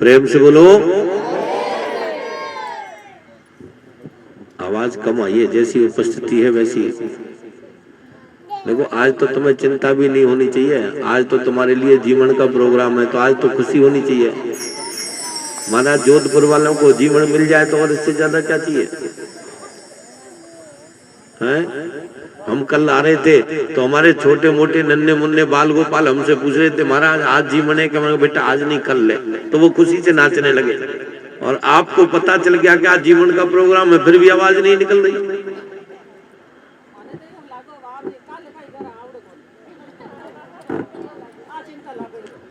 प्रेम से बोलो। आवाज कम आई है, जैसी उपस्थिति है वैसी। देखो आज तो तुम्हें चिंता भी नहीं होनी चाहिए, आज तो तुम्हारे लिए जीवन का प्रोग्राम है, तो आज तो खुशी होनी चाहिए। माना जोधपुर वालों को जीवन मिल जाए तो और इससे ज्यादा क्या चाहिए हैं? हम कल आ रहे थे तो हमारे छोटे मोटे नन्हे मुन्ने बाल गोपाल हमसे पूछ रहे थे महाराज आज जीवन है क्या? बेटा आज नहीं कल ले, तो वो खुशी से नाचने लगे। और आपको पता चल गया कि आज जीवन का प्रोग्राम है, फिर भी आवाज नहीं निकल रही।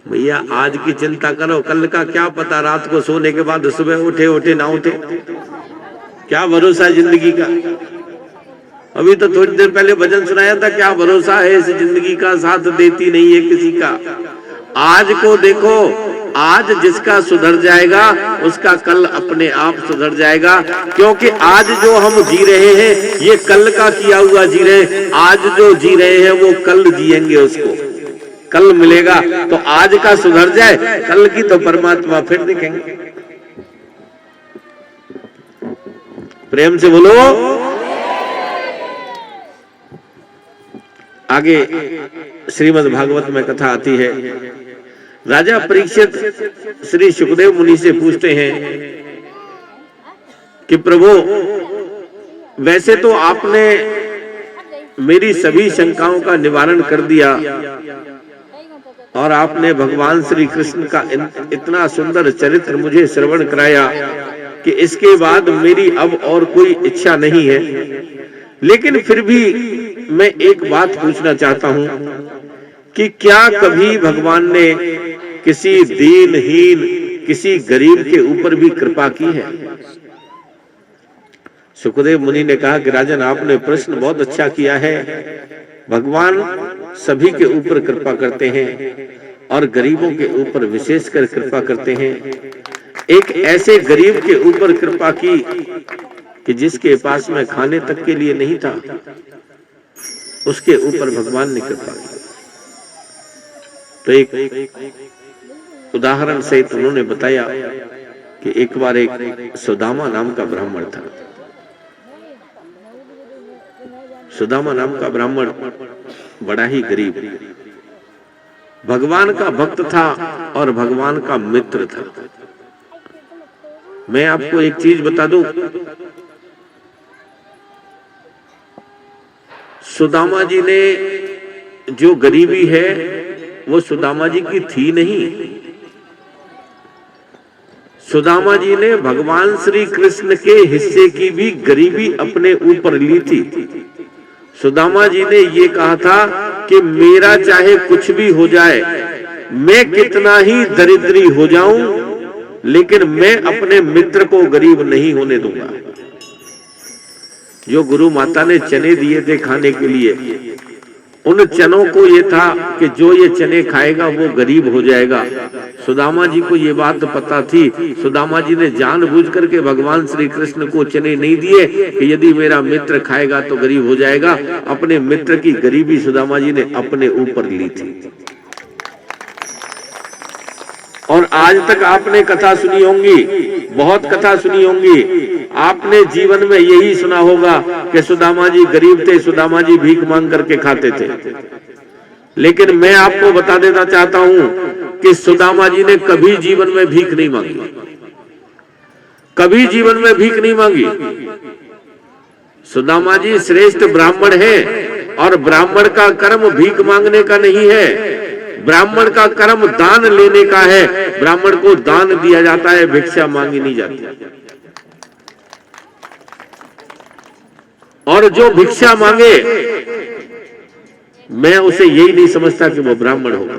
भैया आज की चिंता करो, कल का क्या पता, रात को सोने के बाद सुबह उठे उठे ना उठे, क्या भरोसा है जिंदगी का। अभी तो थोड़ी देर पहले भजन सुनाया था, क्या भरोसा है इस जिंदगी का, साथ देती नहीं है किसी का। आज को देखो, आज जिसका सुधर जाएगा उसका कल अपने आप सुधर जाएगा, क्योंकि आज जो हम जी रहे हैं ये कल का किया हुआ जी रहे हैं। आज जो जी रहे हैं वो कल जिएंगे, उसको कल मिलेगा। तो आज का सुधर जाए, कल की तो परमात्मा फिर दिखेंगे। प्रेम से बोलो। आगे श्रीमद् भागवत में कथा आती है। राजा परीक्षित श्री सुखदेव मुनि से पूछते हैं कि प्रभु वैसे तो आपने मेरी सभी शंकाओं का निवारण कर दिया और आपने भगवान श्री कृष्ण का इतना सुंदर चरित्र मुझे श्रवण कराया कि इसके बाद मेरी अब और कोई इच्छा नहीं है। लेकिन फिर भी मैं एक बात पूछना चाहता हूं कि क्या कभी भगवान ने किसी दीनहीन, किसी गरीब के ऊपर भी कृपा की है? सुखदेव मुनि ने कहा कि राजन आपने प्रश्न बहुत अच्छा किया है। भगवान सभी के ऊपर कृपा करते हैं और गरीबों के ऊपर विशेषकर कृपा करते हैं। एक ऐसे गरीब के ऊपर कृपा की कि जिसके पास में खाने तक के लिए नहीं था, उसके ऊपर भगवान ने कृपा की। तो एक उदाहरण सहित उन्होंने बताया कि एक बार एक सुदामा नाम का ब्राह्मण था। सुदामा नाम का ब्राह्मण बड़ा ही गरीब, भगवान का भक्त था और भगवान का मित्र था। मैं आपको एक चीज बता दूं, सुदामा जी ने जो गरीबी है वो सुदामा जी की थी नहीं। सुदामा जी ने भगवान श्री कृष्ण के हिस्से की भी गरीबी अपने ऊपर ली थी। सुदामा जी ने ये कहा था कि मेरा चाहे कुछ भी हो जाए, मैं कितना ही दरिद्री हो जाऊं, लेकिन मैं अपने मित्र को गरीब नहीं होने दूंगा। जो गुरु माता ने चने दिए थे खाने के लिए, उन चनों को ये था कि जो ये चने खाएगा वो गरीब हो जाएगा। सुदामा जी को ये बात पता थी। सुदामा जी ने जानबूझ करके भगवान श्री कृष्ण को चने नहीं दिए कि यदि मेरा मित्र खाएगा तो गरीब हो जाएगा। अपने मित्र की गरीबी सुदामा जी ने अपने ऊपर ली थी। और आज तक आपने कथा सुनी होंगी, बहुत कथा सुनी होंगी। आपने जीवन में यही सुना होगा कि सुदामा जी गरीब थे, सुदामा जी भीख मांग करके खाते थे। लेकिन मैं आपको बता देना चाहता हूं कि सुदामा जी ने कभी जीवन में भीख नहीं मांगी, कभी जीवन में भीख नहीं मांगी। सुदामा जी श्रेष्ठ ब्राह्मण हैं और ब्राह्मण का कर्म भीख मांगने का नहीं है, ब्राह्मण का कर्म दान लेने का है। ब्राह्मण को दान दिया जाता है, भिक्षा मांगी नहीं जाती। और जो भिक्षा मांगे, मैं उसे यही नहीं समझता कि वो ब्राह्मण होगा,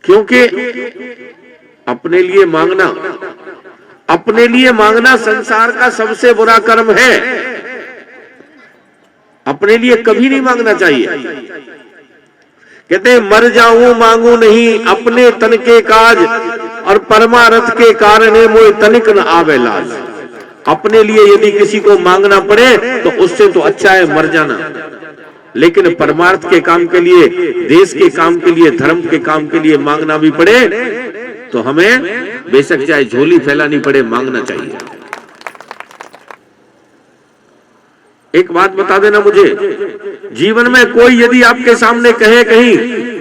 क्योंकि अपने लिए मांगना संसार का सबसे बुरा कर्म है। अपने लिए कभी नहीं मांगना चाहिए। कहते मर जाऊं मांगू नहीं, अपने तन के काज और परमारथ के कारण मोय तनिक न आवे लाज। अपने लिए यदि किसी को मांगना पड़े तो उससे तो अच्छा है मर जाना। लेकिन परमार्थ के काम के लिए, देश के काम के लिए, धर्म के काम के लिए मांगना भी पड़े तो हमें बेशक चाहे झोली फैलानी पड़े, मांगना चाहिए। एक बात बता देना मुझे, जीवन में कोई यदि आपके सामने कहे कहीं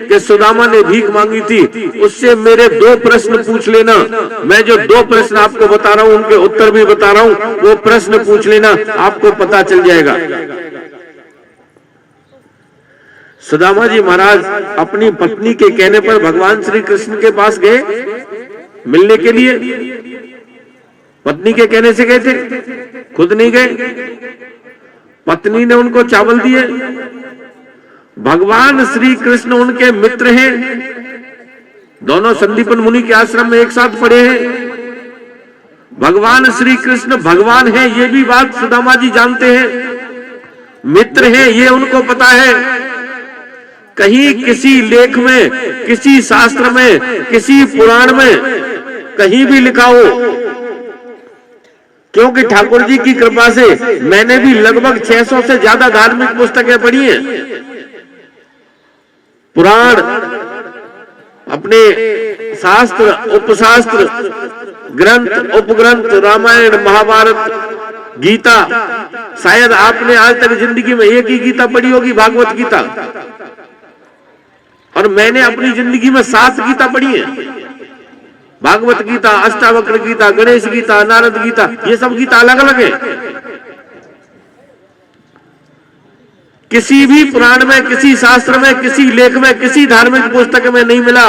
कि सुदामा ने भीख मांगी थी, उससे मेरे 2 प्रश्न पूछ लेना। मैं जो 2 प्रश्न आपको बता रहा हूं उनके उत्तर भी बता रहा हूं, वो प्रश्न पूछ लेना, आपको पता चल जाएगा। सुदामा जी महाराज अपनी पत्नी के कहने पर भगवान श्री कृष्ण के पास गए मिलने के लिए। पत्नी के कहने से गए थे, खुद नहीं गए। पत्नी ने उनको चावल दिए। भगवान श्री कृष्ण उनके मित्र हैं, दोनों संदीपन मुनि के आश्रम में एक साथ पढ़े हैं। भगवान श्री कृष्ण भगवान है ये भी बात सुदामा जी जानते हैं, मित्र हैं ये उनको पता है। कहीं किसी लेख में, किसी शास्त्र में, किसी पुराण में कहीं भी लिखा हो, क्योंकि ठाकुर जी की कृपा से मैंने भी लगभग 600 से ज्यादा धार्मिक पुस्तकें पढ़ी हैं। पुराण, अपने शास्त्र, उपशास्त्र, ग्रंथ, उपग्रंथ, रामायण, महाभारत, गीता, शायद आपने आज तक जिंदगी में एक ही गीता पढ़ी होगी, भागवत गीता, और मैंने अपनी जिंदगी में 7 गीता पढ़ी है। भागवत गीता, अष्टावक्र गीता, गणेश गीता, नारद गीता, ये सब गीता अलग अलग है। किसी भी पुराण में, किसी शास्त्र में, किसी लेख में, किसी धार्मिक पुस्तक में नहीं मिला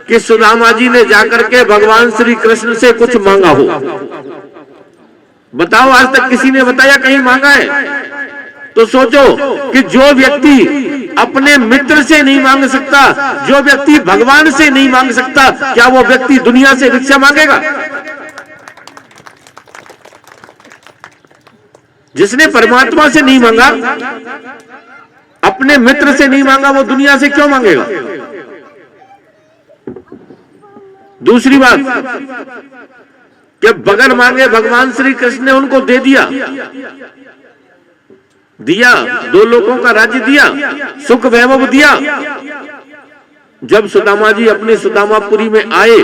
कि सुदामा जी ने जाकर के भगवान श्री कृष्ण से कुछ मांगा हो। बताओ, आज तक किसी ने बताया कहीं मांगा है? तो सोचो कि जो व्यक्ति अपने मित्र से नहीं मांग सकता, जो व्यक्ति भगवान से नहीं मांग सकता, क्या वो व्यक्ति दुनिया से भिक्षा मांगेगा? जिसने परमात्मा से नहीं मांगा, अपने मित्र से नहीं मांगा, वो दुनिया से क्यों मांगेगा? दूसरी बात, कि बगैर मांगे भगवान श्री कृष्ण ने उनको दे दिया, 2 लोगों का राज्य दिया, सुख वैभव दिया। जब सुदामा जी अपने सुदामापुरी में आए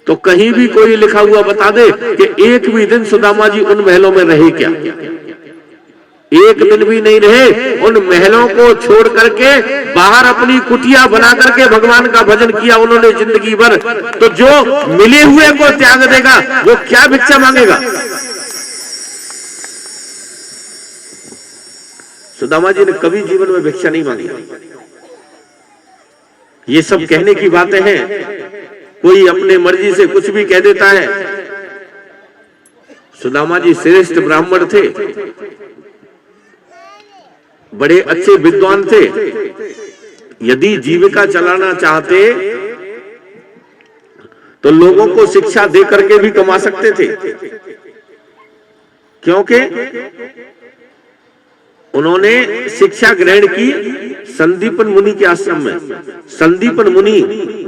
तो कहीं भी कोई लिखा हुआ बता दे कि एक भी दिन सुदामा जी उन महलों में रहे क्या? एक दिन भी नहीं रहे। उन महलों को छोड़ करके बाहर अपनी कुटिया बना करके भगवान का भजन किया उन्होंने जिंदगी भर। तो जो मिले हुए को त्याग देगा वो क्या भिक्षा मांगेगा? सुदामा जी ने कभी जीवन में भिक्षा नहीं मांगी। ये सब कहने की बातें हैं, कोई अपने मर्जी से कुछ भी कह देता है। सुदामा जी श्रेष्ठ ब्राह्मण थे, बड़े अच्छे विद्वान थे। यदि जीविका चलाना चाहते तो लोगों को शिक्षा दे करके भी कमा सकते थे, क्योंकि उन्होंने शिक्षा ग्रहण की संदीपन मुनि के आश्रम में। संदीपन मुनि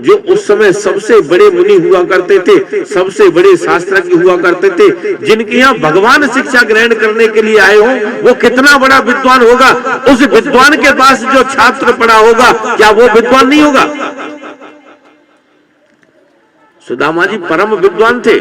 जो उस समय सबसे बड़े मुनि हुआ करते थे, सबसे बड़े शास्त्रज्ञ हुआ करते थे, जिनके यहाँ भगवान शिक्षा ग्रहण करने के लिए आए हो, वो कितना बड़ा विद्वान होगा। उस विद्वान के पास जो छात्र पड़ा होगा, क्या वो विद्वान नहीं होगा? सुदामा जी परम विद्वान थे।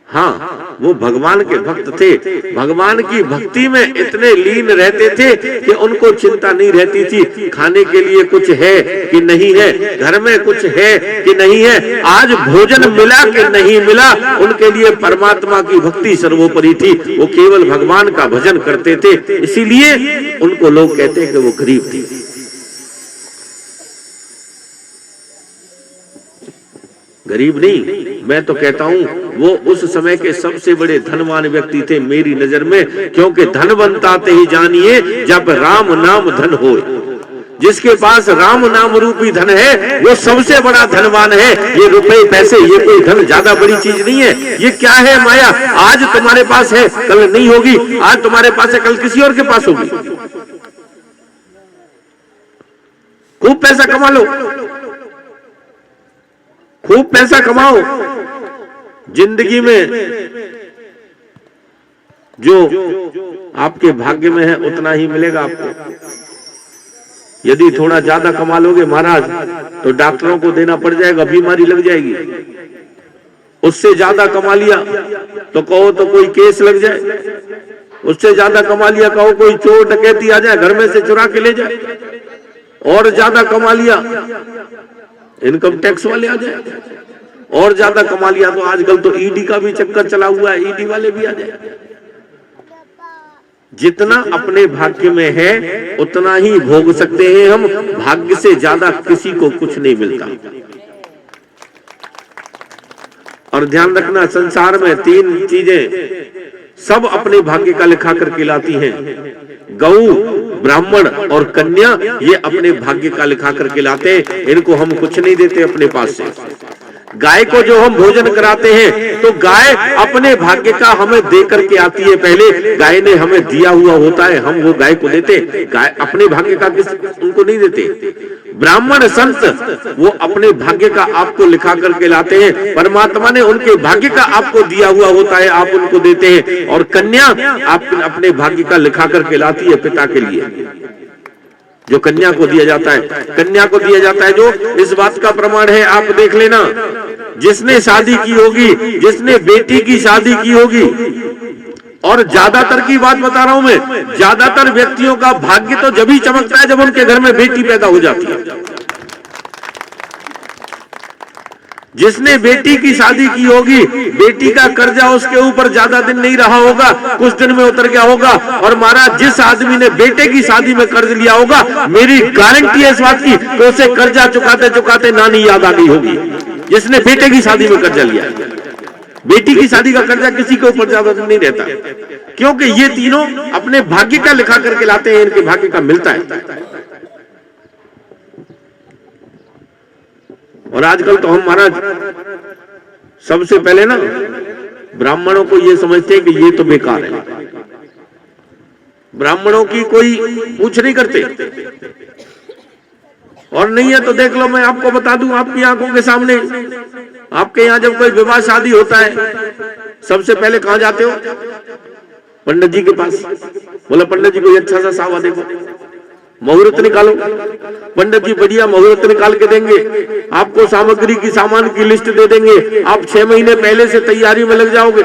हाँ, वो भगवान के भक्त थे। भगवान की भक्ति में इतने लीन रहते थे कि उनको चिंता नहीं रहती थी खाने के लिए कुछ है कि नहीं है, घर में कुछ है कि नहीं है, आज भोजन मिला कि नहीं मिला, उनके लिए परमात्मा की भक्ति सर्वोपरि थी। वो केवल भगवान का भजन करते थे, इसीलिए उनको लोग कहते हैं कि वो गरीब थी। गरीब नहीं, मैं तो कहता हूं वो उस समय के सबसे बड़े धनवान व्यक्ति थे मेरी नजर में, क्योंकि धनवंता ते ही जानिए जब राम नाम धन होए। जिसके पास राम नाम रूपी धन है वो सबसे बड़ा धनवान है। ये रुपए पैसे ये कोई धन ज्यादा बड़ी चीज नहीं है। ये क्या है? माया। आज तुम्हारे पास है कल नहीं होगी, आज तुम्हारे पास है कल किसी और के पास होगी। खूब पैसा कमा लो, खूब पैसा कमाओ, जिंदगी में जो आपके भाग्य में है उतना ही मिलेगा आपको। यदि थोड़ा ज्यादा कमा लोगे महाराज तो डॉक्टरों को देना पड़ जाएगा, बीमारी लग जाएगी। उससे ज्यादा कमा लिया तो कहो तो कोई केस लग जाए, उससे ज्यादा कमा लिया कहो कोई चोर डकैती आ जाए घर में से चुरा के ले जाए, और ज्यादा कमा लिया इनकम टैक्स वाले आ जाए, और ज्यादा कमा लिया तो आजकल तो ईडी का भी चक्कर चला हुआ है, ईडी वाले भी आ जाए। जितना अपने भाग्य में है उतना ही भोग सकते हैं हम, भाग्य से ज्यादा किसी को कुछ नहीं मिलता। और ध्यान रखना, संसार में 3 चीजें सब अपने भाग्य का लिखा करके लाती हैं, गऊ, ब्राह्मण और कन्या, ये अपने भाग्य का लिखा करके लाते हैं, इनको हम कुछ नहीं देते अपने पास से। गाय को जो हम भोजन कराते हैं तो गाय अपने भाग्य का हमें दे करके आती है, पहले गाय ने हमें दिया हुआ होता है, हम वो गाय को देते, गाय अपने भाग्य का उनको नहीं देते। ब्राह्मण संत वो अपने भाग्य का आपको लिखा करके लाते हैं, परमात्मा ने उनके भाग्य का आपको दिया हुआ होता है, आप उनको देते हैं। और कन्या आप अपने भाग्य का लिखा करके लाती है पिता के लिए, जो कन्या को दिया जाता है, कन्या को दिया जाता है जो इस बात का प्रमाण है, आप देख लेना, जिसने शादी की होगी, जिसने बेटी की शादी की होगी, और ज्यादातर की बात बता रहा हूं मैं, ज्यादातर व्यक्तियों का भाग्य तो जब ही चमकता है जब उनके घर में बेटी पैदा हो जाती है। जिसने बेटी की शादी की होगी, बेटी का कर्जा उसके ऊपर ज्यादा दिन नहीं रहा होगा, कुछ दिन में उतर गया होगा। और महाराज जिस आदमी ने बेटे की शादी में कर्ज लिया होगा, मेरी गारंटी है इस बात की कि उसे कर्जा चुकाते चुकाते नानी याद आ गई होगी, जिसने बेटे की शादी में कर्जा लिया। बेटी की शादी का कर्जा किसी के ऊपर ज्यादा दिन नहीं रहता, क्योंकि ये तीनों अपने भाग्य का लिखा करके लाते हैं, इनके भाग्य का मिलता है। और आजकल तो हम महाराज सबसे पहले ना ब्राह्मणों को ये समझते हैं कि ये तो बेकार है, ब्राह्मणों की कोई पूछ नहीं करते। और नहीं है तो देख लो, मैं आपको बता दूं आपकी आंखों के सामने, आपके यहाँ जब कोई विवाह शादी होता है सबसे पहले कहां जाते हो? पंडित जी के पास। बोला पंडित जी कोई अच्छा सा सावा देखो, मुहूर्त निकालो। पंडित जी बढ़िया मुहूर्त निकाल के देंगे, आपको सामग्री की सामान की लिस्ट दे देंगे, आप 6 महीने पहले से तैयारी में लग जाओगे।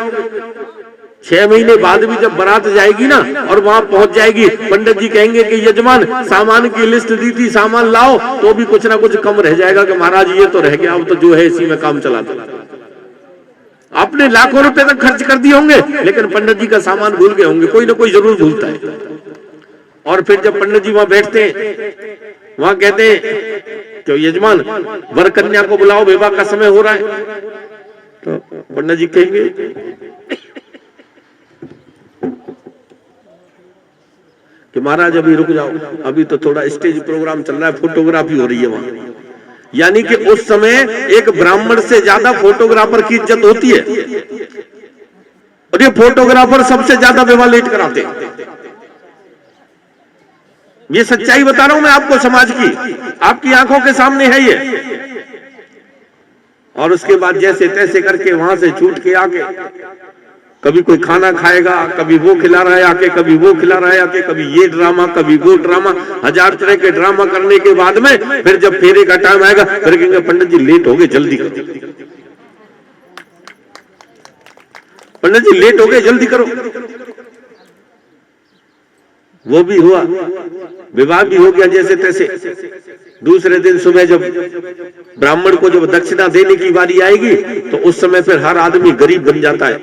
6 महीने बाद भी जब बारात जाएगी ना और वहां पहुंच जाएगी, पंडित जी कहेंगे कि यजमान सामान की लिस्ट दी थी, सामान लाओ, तो भी कुछ ना कुछ कम रह जाएगा कि महाराज ये तो रह गया, अब तो जो है इसी में काम चला दो। आपने लाखों रुपए तक खर्च कर दिए होंगे, लेकिन पंडित जी का सामान भूल गए होंगे, कोई ना कोई जरूर भूलता है। और फिर जब पंडित जी वहां बैठते हैं, वहां कहते हैं कि यजमान वर कन्या को बुलाओ, विवाह का समय हो रहा है। तो पंडित जी कहेंगे कि महाराज अभी रुक जाओ, अभी तो थोड़ा स्टेज प्रोग्राम चल रहा है, फोटोग्राफी हो रही है वहां। यानी कि उस समय एक ब्राह्मण से ज्यादा फोटोग्राफर की इज्जत होती है, और ये फोटोग्राफर सबसे ज्यादा विवाह लेट कराते हैं। ये सच्चाई बता रहा हूं मैं आपको, समाज की, आपकी आंखों के सामने है ये। और उसके बाद जैसे तैसे करके वहां से छूट के आके कभी कोई खाना खाएगा, कभी वो खिला रहा है आके, कभी वो खिला रहा है आके, कभी ये ड्रामा कभी वो ड्रामा, 1000 तरह के ड्रामा करने के बाद में फिर जब फेरे का टाइम आएगा फिर कहेंगे पंडित जी लेट हो गए, जल्दी करो, पंडित जी लेट हो गए, जल्दी करो। वो भी हुआ, विवाह भी हो गया जैसे तैसे। दूसरे दिन सुबह जब ब्राह्मण को जब दक्षिणा देने की बारी आएगी तो उस समय फिर हर आदमी गरीब बन जाता है।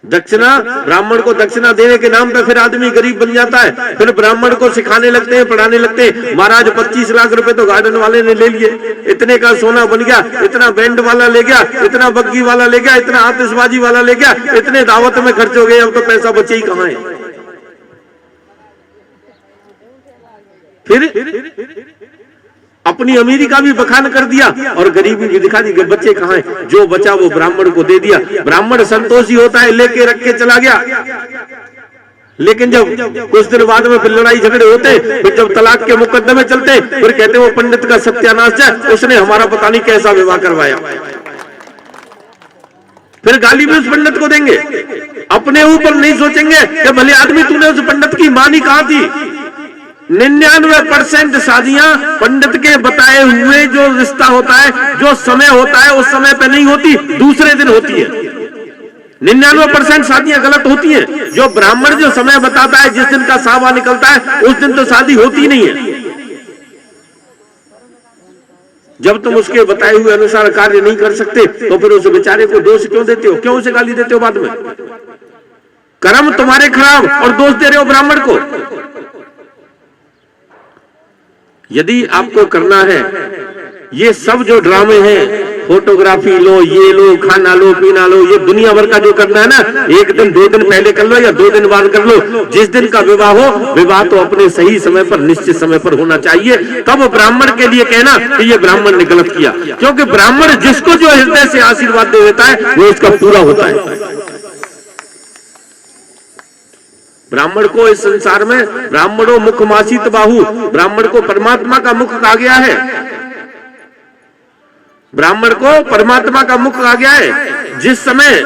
दक्षिणा, ब्राह्मण को दक्षिणा देने के नाम पे फिर आदमी गरीब बन जाता है। फिर ब्राह्मण को सिखाने लगते हैं, पढ़ाने लगते हैं। महाराज 25 लाख रुपए तो गार्डन वाले ने ले लिए, इतने का सोना बन गया, इतना बैंड वाला ले गया, इतना बग्गी वाला ले गया, इतना आतिशबाजी वाला ले गया, इतने दावत में खर्च हो गए, अब तो पैसा बचे ही कहां है। फिर अपनी अमीरी का भी बखान कर दिया और गरीबी भी दिखा दी कि बच्चे कहां हैं। जो बचा वो ब्राह्मण को दे दिया। ब्राह्मण संतोषी होता है, लेके रख के चला गया। लेकिन जब कुछ दिन बाद में फिर लड़ाई झगड़े होते, फिर जब तलाक के मुकदमे चलते, फिर कहते वो पंडित का सत्यानाश है, उसने हमारा पता नहीं कैसा विवाह करवाया। फिर गाली भी उस पंडित को देंगे, अपने ऊपर नहीं सोचेंगे कि भले आदमी तूने उस पंडित की मानी कहा थी। 99% शादियां पंडित के बताए हुए जो रिश्ता होता है, जो समय होता है, उस समय पे नहीं होती, दूसरे दिन होती है। 99% शादियां गलत होती हैं। जो ब्राह्मण जो समय बताता है, जिस दिन का सावा निकलता है, उस दिन तो शादी होती नहीं है। जब तुम उसके बताए हुए अनुसार कार्य नहीं कर सकते, तो फिर उस बेचारे को दोष क्यों देते हो, क्यों उसे गाली देते हो बाद में? कर्म तुम्हारे खराब और दोष दे रहे हो ब्राह्मण को। यदि आपको करना है, ये सब जो ड्रामे हैं, फोटोग्राफी लो, ये लो, खाना लो, पीना लो, ये दुनिया भर का जो करना है ना, 1 दिन 2 दिन पहले कर लो या 2 दिन बाद कर लो। जिस दिन का विवाह हो, विवाह तो अपने सही समय पर, निश्चित समय पर होना चाहिए। तब ब्राह्मण के लिए कहना कि ये ब्राह्मण ने गलत किया, क्योंकि ब्राह्मण जिसको जो हृदय से आशीर्वाद दे देता है, वो उसका पूरा होता है। ब्राह्मण को इस संसार में ब्राह्मणों मुख मासित बाहु, ब्राह्मण को परमात्मा का मुख कहा गया है। ब्राह्मण को परमात्मा का मुख कहा गया है। जिस समय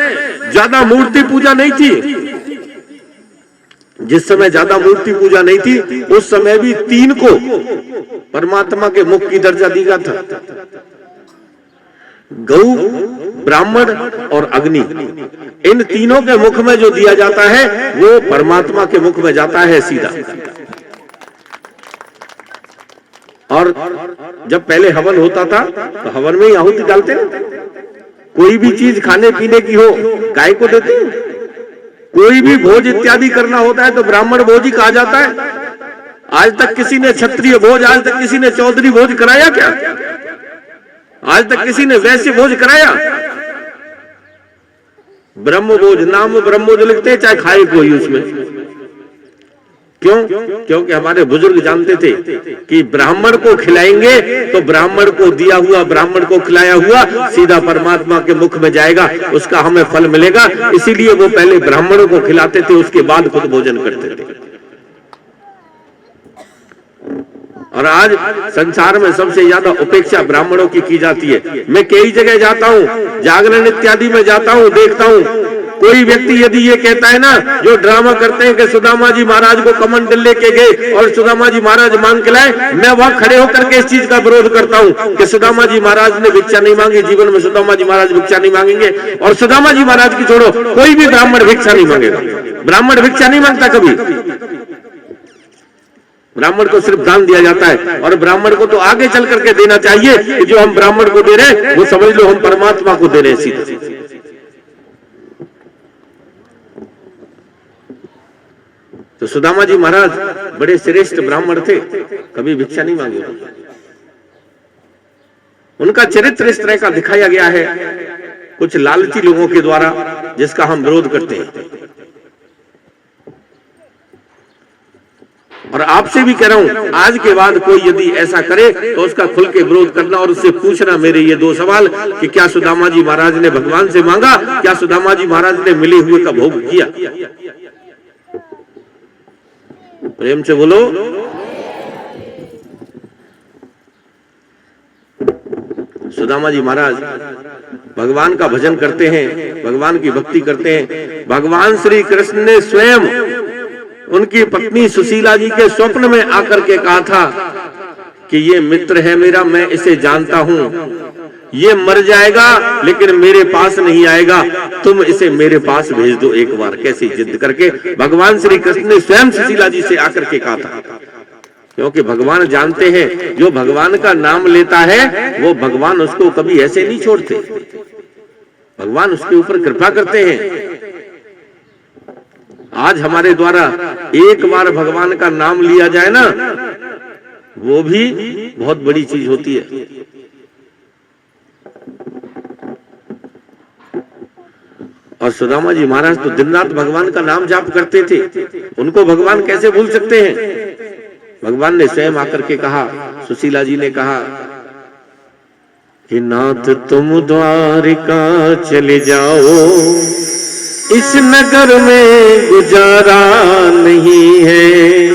ज्यादा मूर्ति पूजा नहीं थी, जिस समय ज्यादा मूर्ति पूजा नहीं थी, उस समय भी 3 को परमात्मा के मुख की दर्जा दी गया था। गौ, ब्राह्मण और अग्नि, इन तीनों के मुख में जो दिया जाता है, वो परमात्मा के मुख में जाता है सीधा। और जब पहले हवन होता था, तो हवन में ही आहुति डालते ना। कोई भी चीज खाने पीने की हो, गाय को देते हैं। कोई भी भोज इत्यादि करना होता है, तो ब्राह्मण भोज ही कहा जाता है। आज तक किसी ने क्षत्रिय भोज, आज तक किसी ने चौधरी भोज कराया क्या? आज तक किसी ने वैश्य भोज कराया? ब्रह्म भोज, नाम ब्रह्म भोज लिखते, चाहे खाए कोई उसमें। क्यों? क्योंकि हमारे बुजुर्ग जानते थे कि ब्राह्मण को खिलाएंगे तो ब्राह्मण को दिया हुआ, ब्राह्मण को खिलाया हुआ सीधा परमात्मा के मुख में जाएगा, उसका हमें फल मिलेगा। इसीलिए वो पहले ब्राह्मणों को खिलाते थे, उसके बाद खुद भोजन करते थे। और आज संसार में सबसे ज्यादा उपेक्षा ब्राह्मणों की जाती है। मैं कई जगह जाता हूँ, जागरण इत्यादि में जाता हूँ, देखता हूँ, कोई व्यक्ति यदि ये कहता है ना, जो ड्रामा करते हैं कि सुदामा जी महाराज को कमंडल लेके गए और सुदामा जी महाराज मांग के लाए, मैं वहां खड़े होकर के इस चीज का विरोध करता हूँ कि सुदामा जी महाराज ने भिक्षा नहीं मांगी, जीवन में सुदामा जी महाराज भिक्षा नहीं मांगेंगे। और सुदामा जी महाराज की छोड़ो, कोई भी ब्राह्मण भिक्षा नहीं मांगेगा। ब्राह्मण भिक्षा नहीं मांगता कभी। ब्राह्मण को सिर्फ दान दिया जाता है, और ब्राह्मण को तो आगे चल करके देना चाहिए कि जो हम ब्राह्मण को दे रहे हैं, वो समझ लो हम परमात्मा को दे रहे हैं सीधे। तो सुदामा जी महाराज बड़े श्रेष्ठ ब्राह्मण थे, कभी भिक्षा नहीं मांगे। उनका चरित्र इस तरह का दिखाया गया है कुछ लालची लोगों के द्वारा, जिसका हम विरोध करते हैं। और आपसे भी कह रहा हूं, आज के बाद कोई यदि ऐसा करे तो उसका खुल के विरोध करना और उससे पूछना मेरे ये 2 सवाल कि क्या सुदामा जी महाराज ने भगवान से मांगा, क्या सुदामा जी महाराज ने मिले हुए का भोग किया? प्रेम से बोलो। सुदामा जी महाराज भगवान का भजन करते हैं, भगवान की भक्ति करते हैं। भगवान श्री कृष्ण ने स्वयं उनकी पत्नी सुशीला जी के स्वप्न में आकर के कहा था कि ये मित्र है मेरा, मैं इसे जानता हूं, ये मर जाएगा लेकिन मेरे पास नहीं आएगा, तुम इसे मेरे पास भेज दो एक बार। कैसी जिद करके भगवान श्री कृष्ण ने स्वयं सुशीला जी से आकर के कहा था। क्योंकि भगवान जानते हैं, जो भगवान का नाम लेता है वो भगवान उसको कभी ऐसे नहीं छोड़ते, भगवान उसके ऊपर कृपा करते हैं। आज हमारे द्वारा एक बार भगवान का नाम लिया जाए ना, वो भी बहुत बड़ी चीज होती है। और सुदामा जी महाराज तो दिन रात भगवान का नाम जाप करते थे, उनको भगवान कैसे भूल सकते हैं? भगवान ने स्वयं आकर के कहा, सुशीला जी ने कहा कि नाथ तुम द्वारिका चले जाओ, इस नगर में गुजारा नहीं है,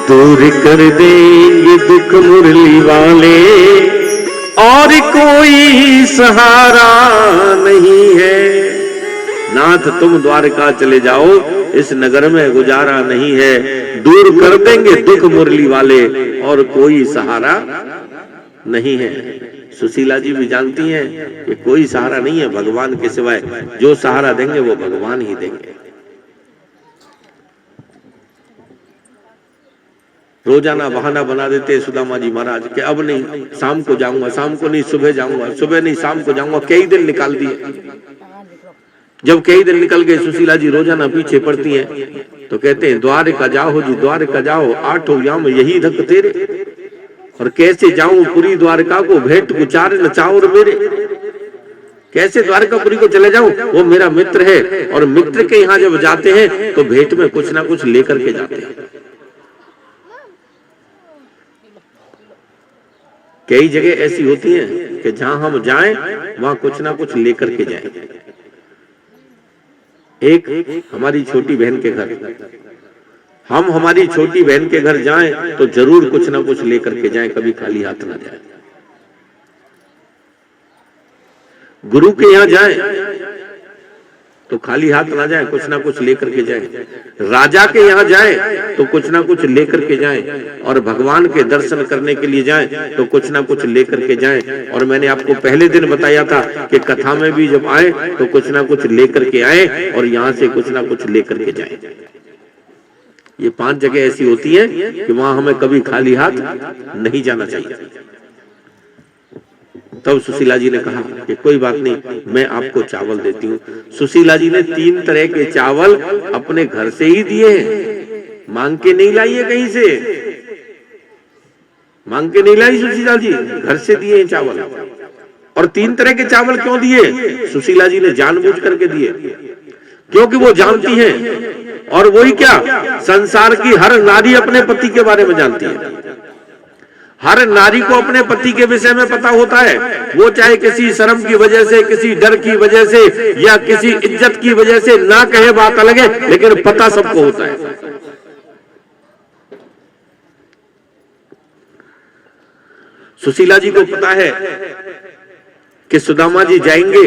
दूर कर देंगे दुख मुरली वाले और कोई सहारा नहीं है। नाथ तुम द्वारका चले जाओ, इस नगर में गुजारा नहीं है। दूर कर देंगे दुख मुरली वाले, और कोई सहारा नहीं है। सुशीला जी भी जानती हैं कि कोई सहारा नहीं है भगवान के सिवाय। जो सहारा देंगे वो भगवान ही देंगे। रोजाना बहाना बना देते हैं सुदामा जी महाराज के, अब नहीं शाम को जाऊंगा, शाम को नहीं सुबह जाऊंगा, सुबह नहीं शाम को जाऊंगा। कई दिन निकाल दिए। जब कई दिन निकल गए, सुशीला जी रोजाना पीछे पड़ती हैं तो कहते हैं द्वारका जाओ जी, द्वारका जाओ, आठों याम यही धक तेरे। और कैसे जाऊं पुरी द्वारका को, भेंट गुचार न चाउर मेरे। कैसे द्वारकापुरी को चले जाऊं, वो मेरा मित्र है, और मित्र के यहाँ जब जाते हैं तो भेंट में कुछ ना कुछ लेकर के जाते हैं। कई जगह ऐसी होती हैं कि जहां हम जाएं वहां कुछ ना कुछ लेकर के जाएं। एक हमारी छोटी बहन के घर, हम हमारी छोटी बहन के घर जाएं तो जरूर कुछ ना कुछ लेकर के जाएं, कभी खाली हाथ ना जाएं। गुरु के यहाँ जाएं तो खाली हाथ ना जाएं, कुछ ना कुछ लेकर के जाएं। राजा के यहाँ जाएं तो कुछ ना कुछ लेकर के जाएं, और भगवान के दर्शन करने के लिए जाएं तो कुछ ना कुछ लेकर के जाएं। और मैंने आपको पहले दिन बताया था कि कथा में भी जब आए तो कुछ ना कुछ लेकर के आए, और यहाँ से कुछ ना कुछ लेकर के जाएं। ये 5 जगह ऐसी होती है कि वहां हमें कभी खाली हाथ नहीं जाना चाहिए। तब सुशीला जी ने कहा कि कोई बात नहीं, मैं आपको चावल देती हूँ। सुशीला जी ने 3 तरह के चावल अपने घर से ही दिए हैं, मांग के नहीं लाई है कहीं से, मांग के नहीं लाई सुशीला जी, घर से दिए हैं चावल। और 3 तरह के चावल क्यों दिए? सुशीला जी ने जानबूझ करके दिए, क्योंकि वो जानती हैं, और वही क्या, संसार की हर नारी अपने पति के बारे में जानती है। हर नारी को अपने पति के विषय में पता होता है। वो चाहे किसी शर्म की वजह से, किसी डर की वजह से, या किसी इज्जत की वजह से ना कहे, बात अलग है, लेकिन पता सबको होता है। सुशीला जी को पता है कि सुदामा जी जाएंगे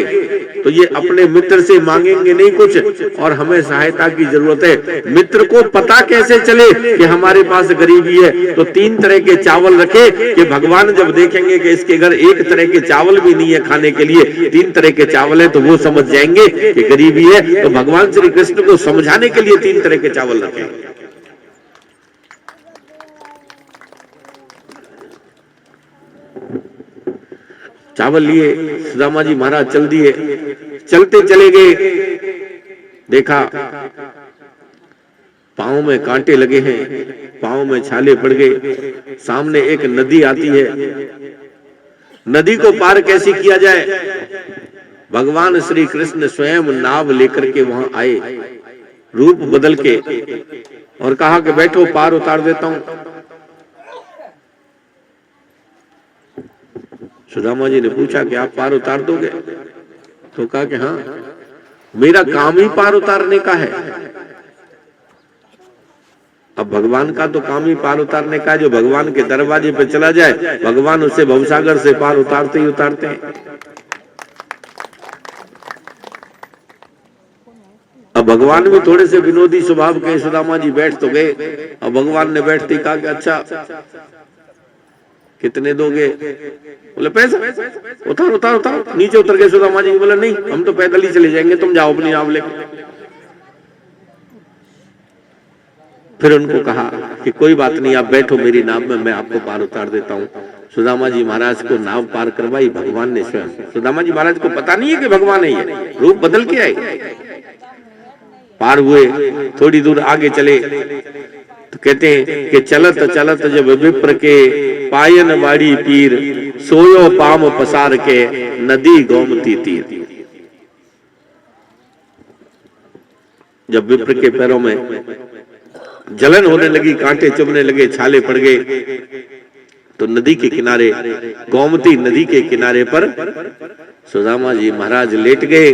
तो ये अपने मित्र से मांगेंगे नहीं कुछ, और हमें सहायता की जरूरत है। मित्र को पता कैसे चले कि हमारे पास गरीबी है? तो 3 तरह के चावल रखे कि भगवान जब देखेंगे कि इसके घर एक तरह के चावल भी नहीं है खाने के लिए, 3 तरह के चावल है, तो वो समझ जाएंगे कि गरीबी है। तो भगवान श्री कृष्ण को समझाने के लिए 3 तरह के चावल रखे। चावल लिए सुदामा जी महाराज चल दिए, चलते चले गए। देखा पांव में कांटे लगे हैं, पांव में छाले पड़ गए। सामने एक नदी आती है, नदी को पार कैसे किया जाए? भगवान श्री कृष्ण स्वयं नाव लेकर के वहां आए, रूप बदल के, और कहा कि बैठो, पार उतार देता हूं। सुदामा जी ने पूछा कि आप पार उतार दोगे? तो कहा कि हाँ, मेरा काम ही पार उतारने का है। अब भगवान का तो काम ही पार उतारने का है। जो भगवान के दरवाजे पे चला जाए, भगवान उसे भवसागर से पार उतारते ही उतारते हैं। अब भगवान भी थोड़े से विनोदी स्वभाव के, सुदामा जी बैठ तो गए। अब भगवान ने बैठते कहा कि अच्छा कितने दोगे? बोले पैसा। उतार उतार उतार। नीचे उतर गए सुदामा जी। बोले नहीं, हम तो पैदल ही चले जाएंगे, तुम जाओ अपनी नाव लेकर। फिर उनको कहा कि कोई बात नहीं, आप बैठो मेरी नाव में, मैं आपको पार उतार देता हूँ। सुदामा जी महाराज को नाव पार करवाई भगवान ने स्वयं। सुदामा जी महाराज को पता नहीं है कि भगवान है, ये रूप बदल के आए। पार हुए, थोड़ी दूर आगे चले तो कहते हैं कि चलत चलत जब विप्र के पायन वाड़ी पीर, सोयो पाम पसार के नदी गोमती तीर। जब विप्र के पैरों में जलन होने लगी, कांटे चुभने लगे, छाले पड़ गए, तो नदी के किनारे, गोमती नदी के किनारे पर सुदामा जी महाराज लेट गए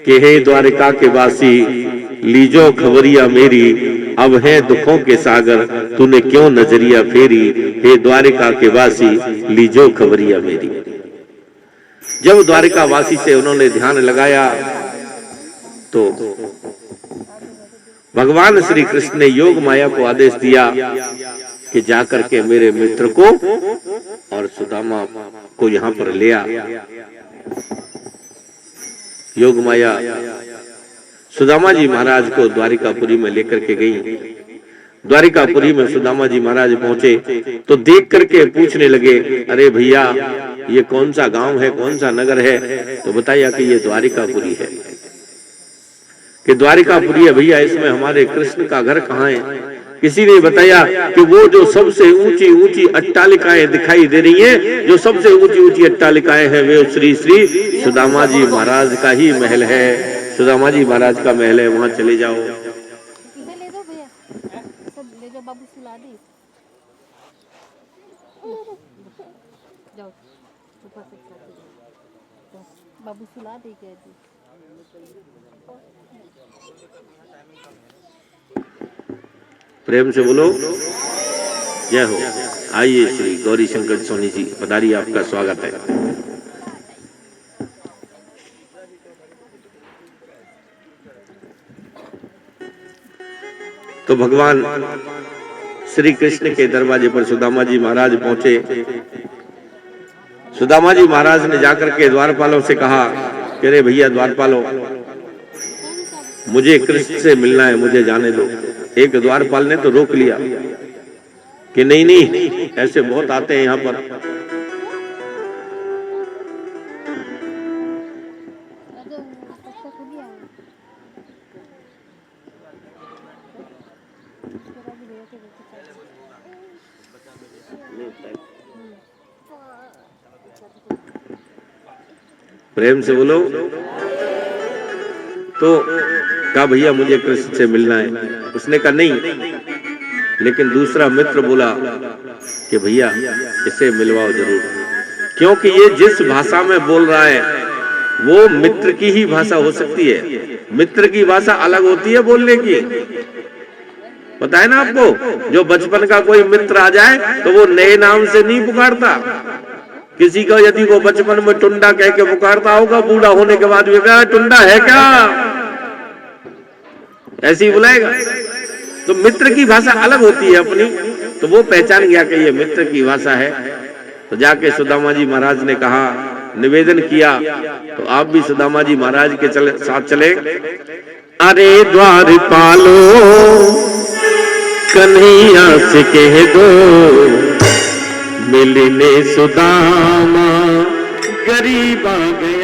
कि हे द्वारिका के वासी, लीजो खबरिया मेरी, अब है दुखों के सागर, तूने क्यों नजरिया फेरी। हे द्वारिका के वासी, लीजो खबरिया मेरी। जब द्वारिकावासी से उन्होंने ध्यान लगाया तो भगवान श्री कृष्ण ने योग माया को आदेश दिया कि जाकर के मेरे मित्र को और सुदामा को यहां पर ले आ। योग माया सुदामा जी महाराज को द्वारिकापुरी में लेकर के गई। द्वारिकापुरी में सुदामा जी महाराज पहुंचे तो देख करके पूछने लगे, अरे भैया ये कौन सा गांव है, कौन सा नगर है? तो बताया कि ये द्वारिकापुरी है। कि द्वारिकापुरी है भैया, इसमें हमारे कृष्ण का घर कहाँ है? किसी ने बताया कि वो जो सबसे ऊंची ऊंची अट्टालिकाएं दिखाई दे रही हैं, जो सबसे ऊंची ऊंची अट्टालिकाएं हैं वे श्री श्री सुदामा जी महाराज का ही महल है। सुदामा जी महाराज का महल है, वहां चले जाओ। बाबू सुला दे, जाओ ऊपर से बाबू सुला दे के प्रेम से बोलो जय हो। आइए श्री गौरी शंकर सोनी जी पधारिए, आपका स्वागत है। तो भगवान श्री कृष्ण के दरवाजे पर सुदामा जी महाराज पहुंचे। सुदामा जी महाराज ने जाकर के द्वारपालों से कहा कि अरे भैया द्वारपालों, मुझे कृष्ण से मिलना है, मुझे जाने दो। एक द्वारपाल ने तो रोक लिया कि नहीं नहीं, ऐसे बहुत आते हैं यहाँ पर। प्रेम से बोलो। तो कहा भैया मुझे कृष्ण से मिलना है। उसने कहा नहीं, लेकिन दूसरा मित्र बोला कि भैया इसे मिलवाओ जरूर, क्योंकि ये जिस भाषा में बोल रहा है वो मित्र की ही भाषा हो सकती है। मित्र की भाषा अलग होती है बोलने की, पता है ना आपको। जो बचपन का कोई मित्र आ जाए तो वो नए नाम से नहीं पुकारता। किसी का यदि वो बचपन में टुंडा कह के पुकारता होगा, बूढ़ा होने के बाद भी कहा टुंडा है क्या, ऐसे ही बुलाएगा। तो मित्र की भाषा अलग होती है अपनी, तो वो पहचान गया कि ये मित्र की भाषा है। तो जाके सुदामा जी महाराज ने कहा, निवेदन किया, तो आप भी सुदामा जी महाराज के साथ चले। अरे द्वारपालो कन्हैया से कह दो, मिलने सुदामा गरीब आ गए।